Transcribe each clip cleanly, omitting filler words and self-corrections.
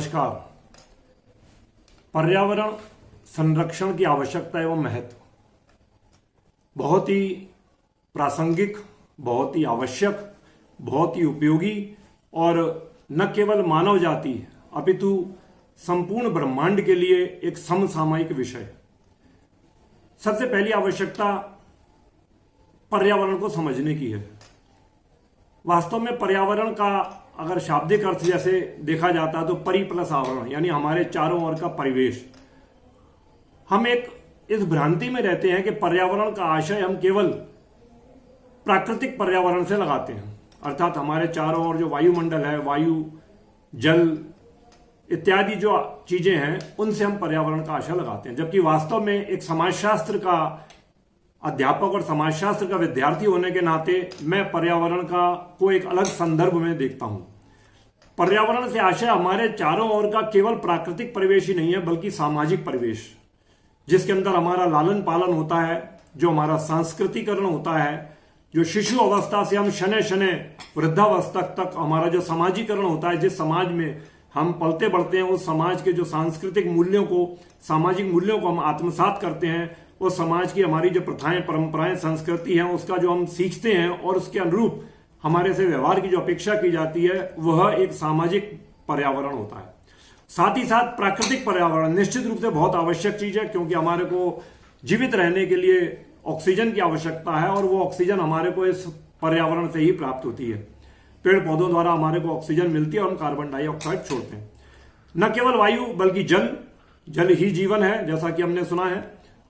नमस्कार। पर्यावरण संरक्षण की आवश्यकता एवं महत्व बहुत ही प्रासंगिक, बहुत ही आवश्यक, बहुत ही उपयोगी और न केवल मानव जाति अपितु संपूर्ण ब्रह्मांड के लिए एक समसामयिक विषय। सबसे पहली आवश्यकता पर्यावरण को समझने की है। वास्तव में पर्यावरण का अगर शाब्दिक अर्थ जैसे देखा जाता है तो परि प्लस आवरण, यानी हमारे चारों ओर का परिवेश। हम एक इस भ्रांति में रहते हैं कि पर्यावरण का आशय हम केवल प्राकृतिक पर्यावरण से लगाते हैं, अर्थात हमारे चारों ओर जो वायुमंडल है, वायु, जल इत्यादि जो चीजें हैं उनसे हम पर्यावरण का आशय लगाते हैं। जबकि वास्तव में एक समाजशास्त्र का अध्यापक और समाजशास्त्र का विद्यार्थी होने के नाते मैं पर्यावरण को एक अलग संदर्भ में देखता हूं। पर्यावरण से आशय हमारे चारों ओर का केवल प्राकृतिक परिवेश ही नहीं है, बल्कि सामाजिक परिवेश, जिसके अंदर हमारा लालन पालन होता है, जो हमारा सांस्कृतिकरण होता है, जो शिशु अवस्था से हम शनै शनै वृद्धावस्था तक हमारा जो समाजीकरण होता है, जिस समाज में हम पलते बढ़ते हैं उस समाज के जो सांस्कृतिक मूल्यों को, सामाजिक मूल्यों को हम आत्मसात करते हैं, उस समाज की हमारी जो प्रथाएं, परंपराएं, संस्कृति है, उसका जो हम सीखते हैं और उसके अनुरूप हमारे से व्यवहार की जो अपेक्षा की जाती है, वह एक सामाजिक पर्यावरण होता है। साथ ही साथ प्राकृतिक पर्यावरण निश्चित रूप से बहुत आवश्यक चीज है, क्योंकि हमारे को जीवित रहने के लिए ऑक्सीजन की आवश्यकता है और वो ऑक्सीजन हमारे को इस पर्यावरण से ही प्राप्त होती है। पेड़ पौधों द्वारा हमारे को ऑक्सीजन मिलती है और हम कार्बन डाइऑक्साइड छोड़ते हैं। न केवल वायु बल्कि जल ही जीवन है, जैसा कि हमने सुना है।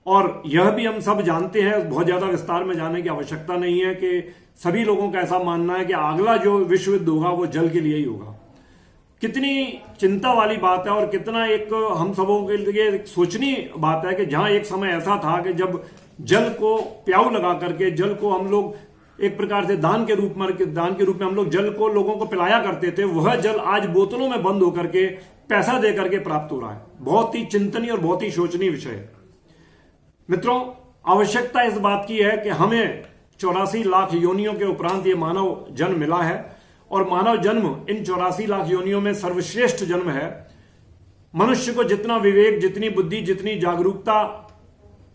और यह भी हम सब जानते हैं, बहुत ज्यादा विस्तार में जाने की आवश्यकता नहीं है, कि सभी लोगों का ऐसा मानना है कि अगला जो विश्व युद्ध होगा वो जल के लिए ही होगा। कितनी चिंता वाली बात है और कितना एक हम सबों के लिए सोचनी बात है कि जहां एक समय ऐसा था कि जब जल को प्याऊ लगा करके, जल को हम लोग एक प्रकार से दान के रूप में हम लोग जल को लोगों को पिलाया करते थे, वह जल आज बोतलों में बंद होकर के पैसा दे करके प्राप्त हो रहा है। बहुत ही चिंतनीय और बहुत ही शोचनीय विषय है। मित्रों, आवश्यकता इस बात की है कि हमें 84 लाख योनियों के उपरांत ये मानव जन्म मिला है और मानव जन्म इन 84 लाख योनियों में सर्वश्रेष्ठ जन्म है। मनुष्य को जितना विवेक, जितनी बुद्धि, जितनी जागरूकता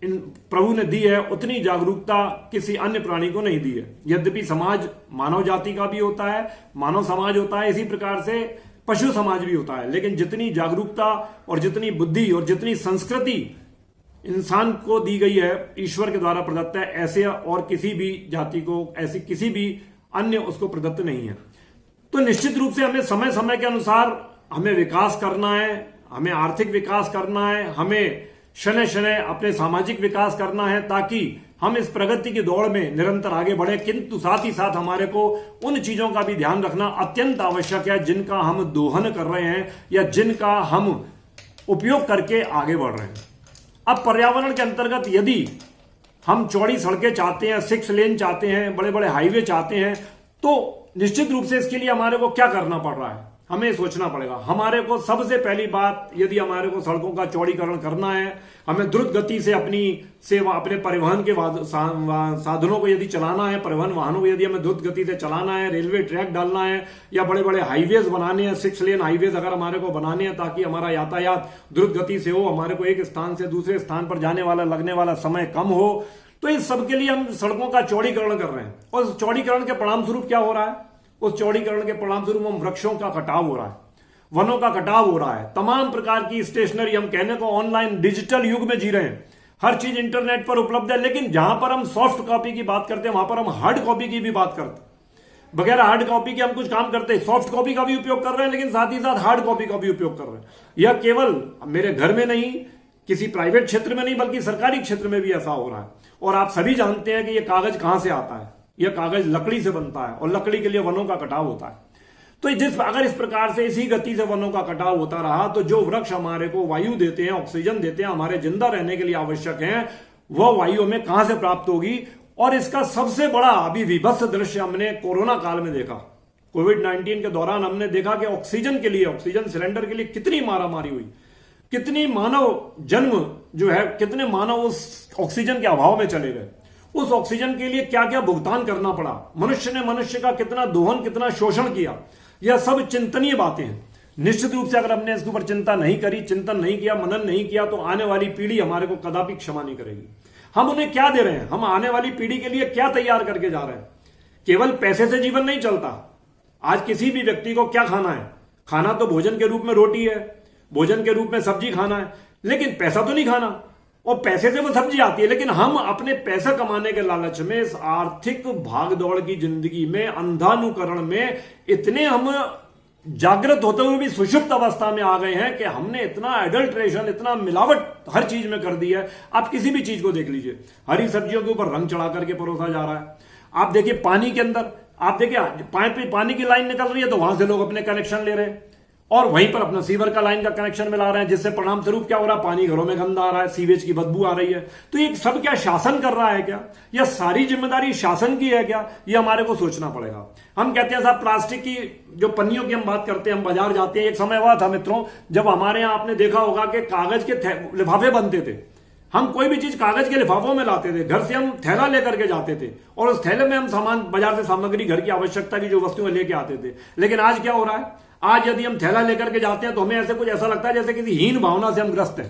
इन प्रभु ने दी है, उतनी जागरूकता किसी अन्य प्राणी को नहीं दी है। यद्यपि समाज मानव जाति का भी होता है, मानव समाज होता है, इसी प्रकार से पशु समाज भी होता है, लेकिन जितनी जागरूकता और जितनी बुद्धि और जितनी संस्कृति इंसान को दी गई है, ईश्वर के द्वारा प्रदत्त है, ऐसे और किसी भी जाति को, ऐसी किसी भी अन्य उसको प्रदत्त नहीं है। तो निश्चित रूप से हमें समय समय के अनुसार हमें विकास करना है, हमें आर्थिक विकास करना है, हमें शनै शनै अपने सामाजिक विकास करना है, ताकि हम इस प्रगति की दौड़ में निरंतर आगे बढ़े। किंतु साथ ही साथ हमारे को उन चीजों का भी ध्यान रखना अत्यंत आवश्यक है जिनका हम दोहन कर रहे हैं या जिनका हम उपयोग करके आगे बढ़ रहे हैं। अब पर्यावरण के अंतर्गत यदि हम चौड़ी सड़कें चाहते हैं, 6 लेन चाहते हैं, बड़े बड़े हाईवे चाहते हैं, तो निश्चित रूप से इसके लिए हमारे को क्या करना पड़ रहा है, हमें सोचना पड़ेगा। हमारे को सबसे पहली बात, यदि हमारे को सड़कों का चौड़ीकरण करना है, हमें द्रुत गति से अपनी सेवा, अपने परिवहन के साधनों को यदि चलाना है, परिवहन वाहनों को यदि हमें द्रुत गति से चलाना है, रेलवे ट्रैक डालना है या बड़े बड़े हाईवेज बनाने हैं, 6 लेन हाईवेज अगर हमारे को बनाने हैं, ताकि हमारा यातायात द्रुत गति से हो, हमारे को एक स्थान से दूसरे स्थान पर जाने वाला लगने वाला समय कम हो, तो इस सबके लिए हम सड़कों का चौड़ीकरण कर रहे हैं। और उस चौड़ीकरण के परिणाम स्वरूप क्या हो रहा है? उस चौड़ीकरण के परिणाम स्वरूप हम वृक्षों का कटाव हो रहा है, वनों का कटाव हो रहा है, तमाम प्रकार की स्टेशनरी, हम कहने को ऑनलाइन डिजिटल युग में जी रहे हैं, हर चीज इंटरनेट पर उपलब्ध है। लेकिन जहां पर हम सॉफ्ट कॉपी की बात करते हैं, वहां पर हम हार्ड कॉपी की भी बात करते हैं। बगैर हार्ड कॉपी के हम कुछ काम करते हैं, सॉफ्ट कॉपी का भी उपयोग कर रहे हैं, लेकिन साथ ही साथ हार्ड कॉपी का भी उपयोग कर रहे हैं। यह केवल मेरे घर में नहीं, किसी प्राइवेट क्षेत्र में नहीं, बल्कि सरकारी क्षेत्र में भी ऐसा हो रहा है। और आप सभी जानते हैं कि यह कागज कहां से आता है। यह कागज लकड़ी से बनता है और लकड़ी के लिए वनों का कटाव होता है। तो अगर इस प्रकार से इसी गति से वनों का कटाव होता रहा, तो जो वृक्ष हमारे को वायु देते हैं, ऑक्सीजन देते हैं, हमारे जिंदा रहने के लिए आवश्यक हैं, वह वायु हमें कहां से प्राप्त होगी। और इसका सबसे बड़ा अभी विभत्स दृश्य हमने कोरोना काल में देखा। कोविड-19 के दौरान हमने देखा कि ऑक्सीजन के लिए, ऑक्सीजन सिलेंडर के लिए कितनी मारामारी हुई, कितनी मानव जन्म जो है, कितने मानव उस ऑक्सीजन के अभाव में चले गए। उस ऑक्सीजन के लिए क्या क्या भुगतान करना पड़ा, मनुष्य ने मनुष्य का कितना दोहन, कितना शोषण किया, यह सब चिंतनीय बातें हैं। निश्चित रूप से अगर हमने इसके ऊपर चिंता नहीं करी, चिंतन नहीं किया, मनन नहीं किया, तो आने वाली पीढ़ी हमारे को कदापि क्षमा नहीं करेगी। हम उन्हें क्या दे रहे हैं, हम आने वाली पीढ़ी के लिए क्या तैयार करके जा रहे हैं। केवल पैसे से जीवन नहीं चलता। आज किसी भी व्यक्ति को क्या खाना है, खाना तो भोजन के रूप में रोटी है, भोजन के रूप में सब्जी खाना है, लेकिन पैसा तो नहीं खाना। और पैसे से वो सब्जी आती है, लेकिन हम अपने पैसा कमाने के लालच में, इस आर्थिक भागदौड़ की जिंदगी में, अंधानुकरण में इतने हम जागृत होते हुए भी सुषुप्त अवस्था में आ गए हैं कि हमने इतना एडल्ट्रेशन, इतना मिलावट हर चीज में कर दी है। आप किसी भी चीज को देख लीजिए, हरी सब्जियों के ऊपर रंग चढ़ा करके परोसा जा रहा है। आप देखिए पानी के अंदर, आप देखिए पानी की लाइन निकल रही है तो वहां से लोग अपने कनेक्शन ले रहे हैं और वहीं पर अपना सीवर का लाइन का कनेक्शन मिला रहे हैं, जिससे परिणाम स्वरूप क्या हो रहा है, पानी घरों में गंदा आ रहा है, सीवेज की बदबू आ रही है। तो ये सब क्या शासन कर रहा है क्या, या सारी जिम्मेदारी शासन की है क्या, ये हमारे को सोचना पड़ेगा। हम कहते हैं साहब प्लास्टिक की जो पन्नियों की हम बात करते हैं, हम बाजार जाते हैं, एक समय हुआ था मित्रों जब हमारे यहां आपने देखा होगा कि कागज के लिफाफे बनते थे। हम कोई भी चीज कागज के लिफाफों में लाते थे, घर से हम थैला लेकर के जाते थे और उस थैले में हम सामान, बाजार से सामग्री, घर की आवश्यकता की जो वस्तुएं लेके आते थे। लेकिन आज क्या हो रहा है, आज यदि हम थैला लेकर के जाते हैं तो हमें ऐसे कुछ ऐसा लगता है जैसे किसी हीन भावना से हम ग्रस्त हैं।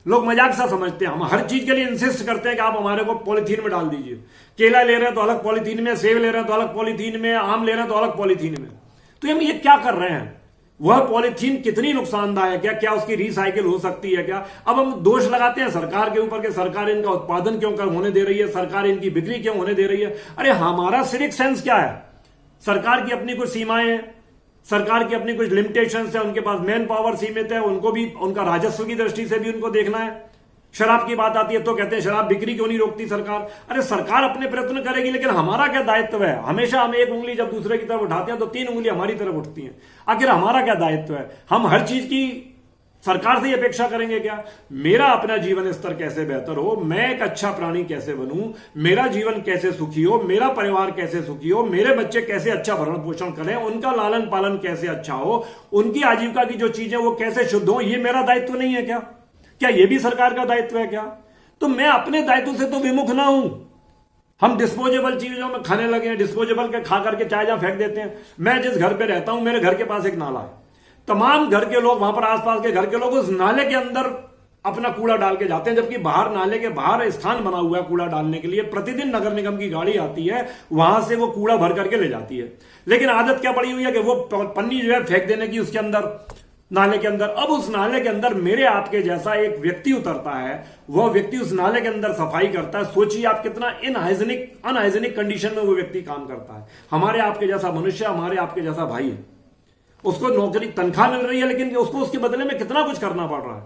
लोग मजाक सा समझते हैं। हम हर चीज के लिए इंसिस्ट करते हैं कि आप हमारे को पॉलीथीन में डाल दीजिए। केला ले रहे हैं तो अलग पॉलीथीन में, सेब ले रहे हैं तो अलग पॉलीथीन में, आम ले रहे हैं तो अलग पॉलीथीन में। तो हम ये क्या कर रहे हैं, वह पॉलीथीन कितनी नुकसानदायक है, क्या उसकी रिसाइकिल हो सकती है क्या। अब हम दोष लगाते हैं सरकार के ऊपर कि सरकार इनका उत्पादन क्यों कर होने दे रही है, सरकार इनकी बिक्री क्यों होने दे रही है। अरे हमारा सिविक सेंस क्या है, सरकार की अपनी कुछ सीमाएं हैं, सरकार की अपनी कुछ लिमिटेशंस है, उनके पास मैन पावर सीमित है, उनको भी उनका राजस्व की दृष्टि से भी उनको देखना है। शराब की बात आती है तो कहते हैं शराब बिक्री क्यों नहीं रोकती सरकार। अरे सरकार अपने प्रयत्न करेगी, लेकिन हमारा क्या दायित्व है। हमेशा हम एक उंगली जब दूसरे की तरफ उठाते हैं तो 3 उंगली हमारी तरफ उठती हैं। आखिर हमारा क्या दायित्व है, हम हर चीज की सरकार से अपेक्षा करेंगे क्या। मेरा अपना जीवन स्तर कैसे बेहतर हो, मैं एक अच्छा प्राणी कैसे बनूं, मेरा जीवन कैसे सुखी हो, मेरा परिवार कैसे सुखी हो, मेरे बच्चे कैसे अच्छा भरण पोषण करें, उनका लालन पालन कैसे अच्छा हो, उनकी आजीविका की जो चीजें वो कैसे शुद्ध हो, ये मेरा दायित्व नहीं है क्या। क्या ये भी सरकार का दायित्व है क्या। तो मैं अपने दायित्व से तो विमुख ना हूं। हम डिस्पोजेबल चीजों में खाने लगे हैं, डिस्पोजेबल के खा करके चाहे जहां फेंक देते हैं। मैं जिस घर पे रहता हूं, मेरे घर के पास एक नाला है, तमाम घर के लोग, वहां पर आसपास के घर के लोग उस नाले के अंदर अपना कूड़ा डाल के जाते हैं, जबकि बाहर नाले के बाहर स्थान बना हुआ है कूड़ा डालने के लिए। प्रतिदिन नगर निगम की गाड़ी आती है, वहां से वो कूड़ा भर करके ले जाती है। लेकिन आदत क्या पड़ी हुई है कि वो पन्नी जो है फेंक देने की उसके अंदर, नाले के अंदर। अब उस नाले के अंदर मेरे आपके जैसा एक व्यक्ति उतरता है, वह व्यक्ति उस नाले के अंदर सफाई करता है। सोचिए आप कितना अनहाइजेनिक कंडीशन में वो व्यक्ति काम करता है। हमारे आपके जैसा मनुष्य, हमारे आपके जैसा भाई है, उसको नौकरी तनख्वाह मिल रही है, लेकिन उसको उसके बदले में कितना कुछ करना पड़ रहा है।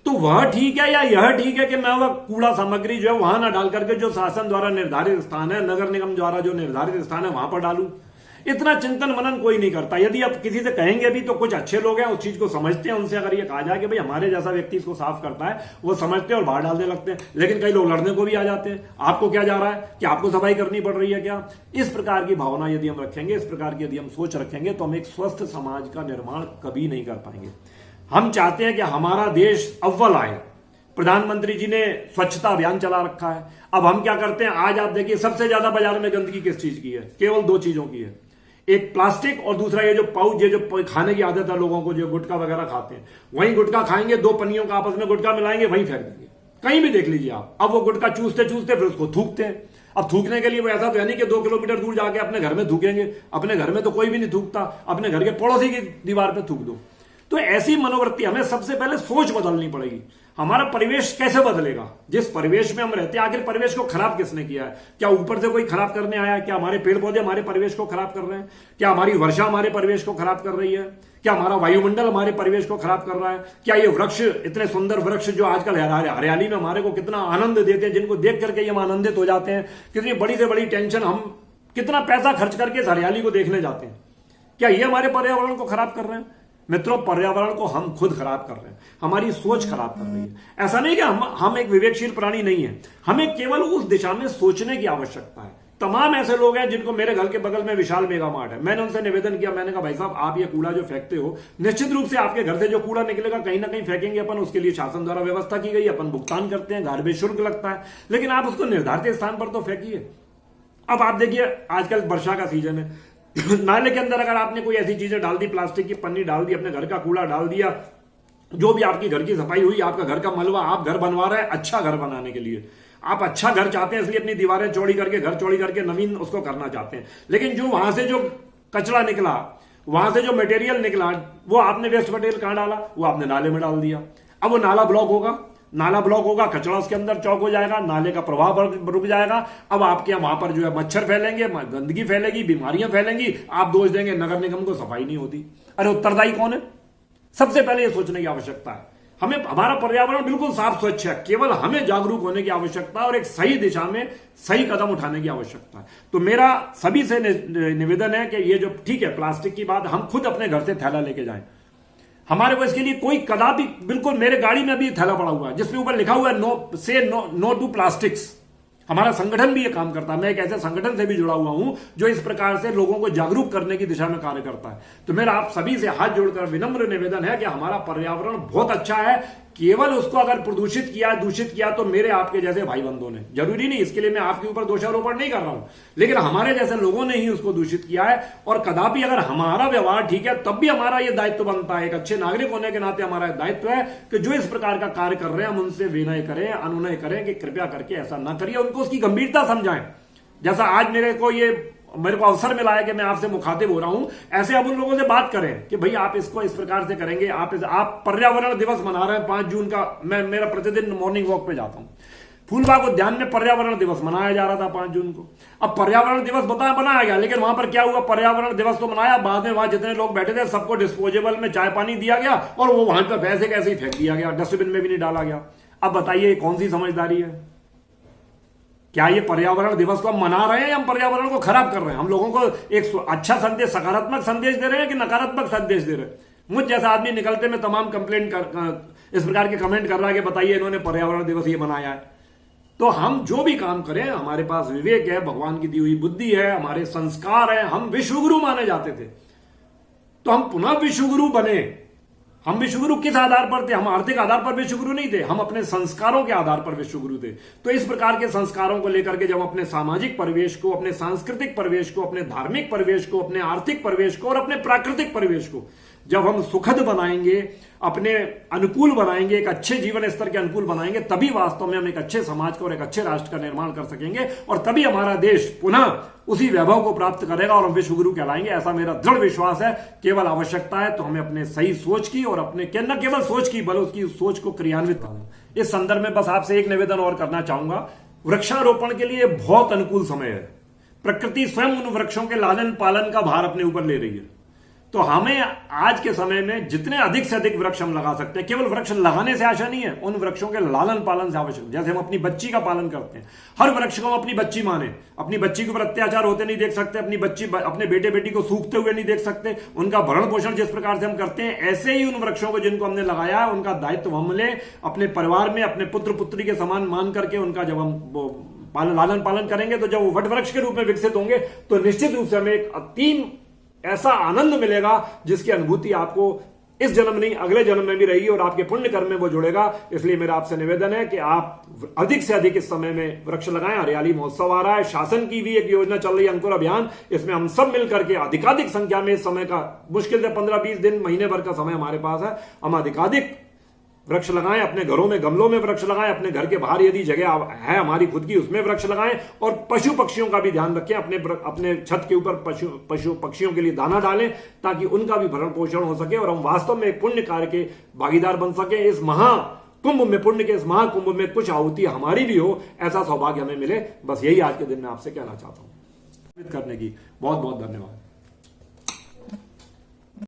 तो वह ठीक है या यह ठीक है कि मैं वह कूड़ा सामग्री जो है वहां ना डाल करके जो शासन द्वारा निर्धारित स्थान है, नगर निगम द्वारा जो निर्धारित स्थान है वहां पर डालूं। इतना चिंतन मनन कोई नहीं करता। यदि आप किसी से कहेंगे भी तो कुछ अच्छे लोग हैं, उस चीज को समझते हैं, उनसे अगर ये कहा जाए कि भाई हमारे जैसा व्यक्ति इसको साफ करता है, वो समझते हैं और बाहर डालने लगते हैं। लेकिन कई लोग लड़ने को भी आ जाते हैं। आपको क्या जा रहा है कि आपको सफाई करनी पड़ रही है क्या। इस प्रकार की भावना यदि हम रखेंगे, इस प्रकार की यदि हम सोच रखेंगे, तो हम एक स्वस्थ समाज का निर्माण कभी नहीं कर पाएंगे। हम चाहते हैं कि हमारा देश अव्वल आए। प्रधानमंत्री जी ने स्वच्छता अभियान चला रखा है। अब हम क्या करते हैं, आज आप देखिए सबसे ज्यादा बाजार में गंदगी किस चीज की है, केवल 2 चीजों की है, एक प्लास्टिक और दूसरा ये जो पाउच, ये जो खाने की आदत है लोगों को, जो गुटखा वगैरह खाते हैं, वहीं गुटखा खाएंगे, 2 पन्नियों का आपस में गुटखा मिलाएंगे, वहीं फेंक देंगे। कहीं भी देख लीजिए आप। अब वो गुटखा चूसते चूसते फिर उसको थूकते हैं। अब थूकने के लिए वो ऐसा तो है नहीं कि 2 किलोमीटर दूर जाके अपने घर में थूकेंगे। अपने घर में तो कोई भी नहीं थूकता, अपने घर के पड़ोसी की दीवार पे थूक दो। तो ऐसी मनोवृत्ति हमें सबसे पहले सोच बदलनी पड़ेगी। हमारा परिवेश कैसे बदलेगा, जिस परिवेश में हम रहते हैं। आखिर परिवेश को खराब किसने किया है, क्या ऊपर से कोई खराब करने आया है। क्या हमारे पेड़ पौधे हमारे परिवेश को खराब कर रहे हैं, क्या हमारी वर्षा हमारे परिवेश को खराब कर रही है, क्या हमारा वायुमंडल हमारे परिवेश को खराब कर रहा है, क्या ये वृक्ष, इतने सुंदर वृक्ष जो आजकल हरियाली में हमारे को कितना आनंद देते हैं, जिनको देख करके हम आनंदित हो जाते हैं, कितनी बड़ी से बड़ी टेंशन, हम कितना पैसा खर्च करके इस हरियाली को देखने जाते हैं, क्या ये हमारे पर्यावरण को खराब कर रहे हैं। मित्रों, पर्यावरण को हम खुद खराब कर रहे हैं, हमारी सोच खराब कर रही है। ऐसा नहीं कि हम एक विवेकशील प्राणी नहीं है, हमें केवल उस दिशा में सोचने की आवश्यकता है। तमाम ऐसे लोग हैं जिनको, मेरे घर के बगल में विशाल मेगा मार्ट है, मैंने उनसे निवेदन किया, मैंने कहा भाई साहब आप ये कूड़ा जो फेंकते हो, निश्चित रूप से आपके घर से जो कूड़ा निकलेगा कहीं ना कहीं फेंकेंगे अपन, उसके लिए शासन द्वारा व्यवस्था की गई, अपन भुगतान करते हैं, गार्बेज शुल्क लगता है, लेकिन आप उसको निर्धारित स्थान पर तो फेंकिए। अब आप देखिए आजकल वर्षा का सीजन है, नाले के अंदर अगर आपने कोई ऐसी चीजें डाल दी, प्लास्टिक की पन्नी डाल दी, अपने घर का कूड़ा डाल दिया, जो भी आपकी घर की सफाई हुई, आपका घर का मलबा, आप घर बनवा रहे हैं अच्छा घर बनाने के लिए, आप अच्छा घर चाहते हैं, इसलिए अपनी दीवारें चौड़ी करके, घर चौड़ी करके नवीन उसको करना चाहते हैं, लेकिन जो वहां से जो कचरा निकला, वहां से जो मटेरियल निकला, वो आपने वेस्ट मटेरियल कहां डाला? वो आपने नाले में डाल दिया। अब वो नाला ब्लॉक होगा, नाला ब्लॉक होगा, कचरा उसके अंदर चौक हो जाएगा, नाले का प्रभाव रुक जाएगा। अब आपके वहां पर जो है मच्छर फैलेंगे, गंदगी फैलेगी, बीमारियां फैलेंगी, आप दोष देंगे नगर निगम को सफाई नहीं होती। अरे उत्तरदायी कौन है? सबसे पहले यह सोचने की आवश्यकता है। हमें, हमारा पर्यावरण बिल्कुल साफ स्वच्छ है, केवल हमें जागरूक होने की आवश्यकता है और एक सही दिशा में सही कदम उठाने की आवश्यकता है। तो मेरा सभी से निवेदन है कि ये जो, ठीक है प्लास्टिक की बात, हम खुद अपने घर से थैला लेके जाएं, हमारे को इसके लिए कोई कदापि, बिल्कुल मेरे गाड़ी में भी थैला पड़ा हुआ है जिसमें ऊपर लिखा हुआ है नो टू प्लास्टिक्स। हमारा संगठन भी ये काम करता है, मैं एक ऐसे संगठन से भी जुड़ा हुआ हूं जो इस प्रकार से लोगों को जागरूक करने की दिशा में कार्य करता है। तो मेरा आप सभी से हाथ जोड़कर विनम्र निवेदन है कि हमारा पर्यावरण बहुत अच्छा है, केवल उसको अगर प्रदूषित किया, दूषित किया तो मेरे आपके जैसे भाई बंधुओं ने, जरूरी नहीं इसके लिए मैं आपके ऊपर दोषारोपण नहीं कर रहा हूं, लेकिन हमारे जैसे लोगों ने ही उसको दूषित किया है। और कदापि अगर हमारा व्यवहार ठीक है तब भी हमारा यह दायित्व बनता है, एक अच्छे नागरिक होने के नाते हमारा दायित्व है कि जो इस प्रकार का कार्य कर रहे हैं हम उनसे विनय करें, अनुनय करें कि कृपया करके ऐसा ना करिए, उनको उसकी गंभीरता समझाएं। जैसा आज मेरे को अवसर मिला है कि मैं आपसे मुखातिब हो रहा हूं, ऐसे अब उन लोगों से बात करें कि भाई आप इसको इस प्रकार से करेंगे, आप पर्यावरण दिवस मना रहे हैं 5 जून का। मैं मेरा प्रतिदिन मॉर्निंग वॉक पे जाता हूं, फूलबाग उद्यान में पर्यावरण दिवस मनाया जा रहा था 5 जून को। अब पर्यावरण दिवस बनाया गया, लेकिन वहां पर क्या हुआ? पर्यावरण दिवस तो मनाया, बाद में वहां जितने लोग बैठे थे सबको डिस्पोजेबल में चाय पानी दिया गया और वो वहां पर वैसे कैसे ही फेंक दिया गया, डस्टबिन में भी नहीं डाला गया। अब बताइए कौन सी समझदारी है? क्या ये पर्यावरण दिवस को हम मना रहे हैं या हम पर्यावरण को खराब कर रहे हैं? हम लोगों को एक अच्छा संदेश, सकारात्मक संदेश दे रहे हैं कि नकारात्मक संदेश दे रहे हैं? मुझ जैसा आदमी निकलते में तमाम कंप्लेंट इस प्रकार के कमेंट कर रहा है कि बताइए इन्होंने पर्यावरण दिवस ये मनाया है। तो हम जो भी काम करें, हमारे पास विवेक है, भगवान की दी हुई बुद्धि है, हमारे संस्कार है, हम विश्वगुरु माने जाते थे तो हम पुनः विश्वगुरु बने। हम विश्वगुरु किस आधार पर थे? हम आर्थिक आधार पर विश्वगुरु नहीं थे, हम अपने संस्कारों के आधार पर विश्वगुरु थे। तो इस प्रकार के संस्कारों को लेकर के जब अपने सामाजिक परिवेश को, अपने सांस्कृतिक परिवेश को, अपने धार्मिक परिवेश को, अपने आर्थिक परिवेश को और अपने प्राकृतिक परिवेश को जब हम सुखद बनाएंगे, अपने अनुकूल बनाएंगे, एक अच्छे जीवन स्तर के अनुकूल बनाएंगे, तभी वास्तव में हम एक अच्छे समाज का और एक अच्छे राष्ट्र का निर्माण कर सकेंगे और तभी हमारा देश पुनः उसी वैभव को प्राप्त करेगा और हम विश्वगुरु कहलाएंगे। ऐसा मेरा दृढ़ विश्वास है। केवल आवश्यकता है तो हमें अपने सही सोच की और अपने न केवल सोच की बल्कि उसकी सोच को क्रियान्वित करना। इस संदर्भ में बस आपसे एक निवेदन और करना चाहूंगा, वृक्षारोपण के लिए बहुत अनुकूल समय है। प्रकृति स्वयं उन वृक्षों के लालन पालन का भार अपने ऊपर ले रही है। तो हमें आज के समय में जितने अधिक से अधिक वृक्ष हम लगा सकते हैं, केवल वृक्ष लगाने से आशा नहीं है, उन वृक्षों के लालन पालन से आवश्यक। जैसे हम अपनी बच्ची का पालन करते हैं, हर वृक्ष को हम अपनी बच्ची माने, अपनी बच्ची के ऊपर अत्याचार होते नहीं देख सकते, अपने बेटे बेटी को सूखते हुए नहीं देख सकते, उनका भरण पोषण जिस प्रकार से हम करते हैं, ऐसे ही उन वृक्षों को जिनको हमने लगाया है उनका दायित्व हम लें, अपने परिवार में अपने पुत्र पुत्री के समान मान करके उनका जब हम लालन पालन करेंगे तो जब वो वट वृक्ष के रूप में विकसित होंगे तो निश्चित रूप से हमें एक अतीम ऐसा आनंद मिलेगा जिसकी अनुभूति आपको इस जन्म नहीं अगले जन्म में भी रहेगी और आपके पुण्य कर्म में वो जुड़ेगा। इसलिए मेरा आपसे निवेदन है कि आप अधिक से अधिक इस समय में वृक्ष लगाएं। हरियाली महोत्सव आ रहा है, शासन की भी एक योजना चल रही है अंकुर अभियान, इसमें हम सब मिलकर के अधिकाधिक संख्या में इस समय का, मुश्किल से 15-20 दिन महीने भर का समय हमारे पास है, हम अधिकाधिक वृक्ष लगाएं। अपने घरों में गमलों में वृक्ष लगाएं, अपने घर के बाहर यदि जगह है हमारी खुद की उसमें वृक्ष लगाएं और पशु पक्षियों का भी ध्यान रखें। अपने छत के ऊपर पशु पक्षियों के लिए दाना डालें ताकि उनका भी भरण पोषण हो सके और हम वास्तव में एक पुण्य कार्य के भागीदार बन सके। इस महाकुंभ में, पुण्य के इस महाकुंभ में कुछ आहुति हमारी भी हो, ऐसा सौभाग्य हमें मिले। बस यही आज के दिन में आपसे कहना चाहता हूं। करने की बहुत बहुत धन्यवाद।